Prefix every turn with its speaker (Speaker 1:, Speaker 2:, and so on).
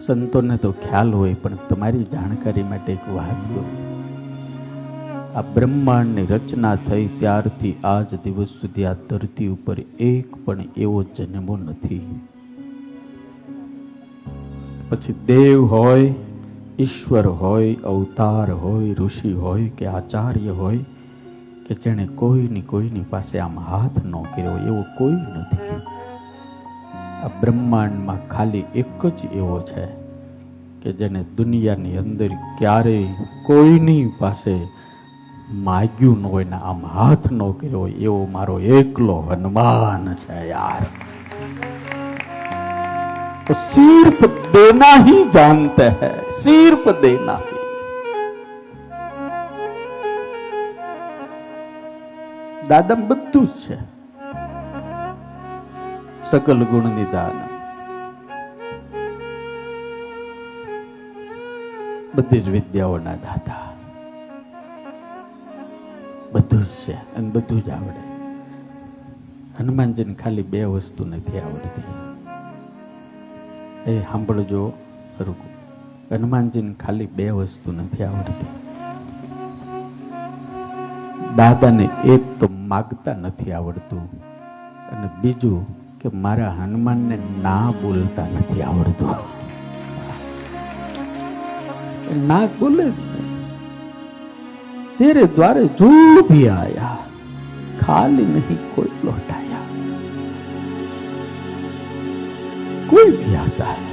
Speaker 1: સંતોને તો ખ્યાલ હોય, પણ તમારી જાણકારી માટે એક વાત કહું. આ બ્રહ્માંડની રચના થઈ ત્યારથી આજ દિવસ સુધી આ ધરતી ઉપર એક પણ એવો જન્મો નથી. પછી દેવ હોય, ઈશ્વર હોય, અવતાર હોય, ઋષિ હોય કે આચાર્ય હોય કે જેણે કોઈની પાસે આમ હાથ ન કર્યો એવો કોઈ નથી. આ બ્રહ્માંડમાં ખાલી એક જ એવો છે કે જેને દુનિયાની અંદર ક્યારેય કોઈની પાસે માગ્યું ન હોય ને આમ હાથ ન કર્યો હોય એવો મારો એકલો હનુમાન છે યાર. तो सिर्फ देना ही जानते हैं, सिर्फ देना ही. દાદા બધું જ છે, સકલ ગુણ નિદાન, બધી જ વિદ્યાઓના દાતા, બધું જ છે અને બધું જ આવડે. હનુમાનજીને ખાલી બે વસ્તુ નથી આવડતી. એ સાંભળજો ખરું, હનુમાનજીને ખાલી બે વસ્તુ નથી આવડતી. દાદાને એક તો માગતા નથી આવડતું, અને બીજું કે મારા હનુમાનને ના બોલતા નથી આવડતું. ના બોલે તેરે દ્વારે જો ભી આયા ખાલી નહીં कोई लौटाया, कोई भी आता है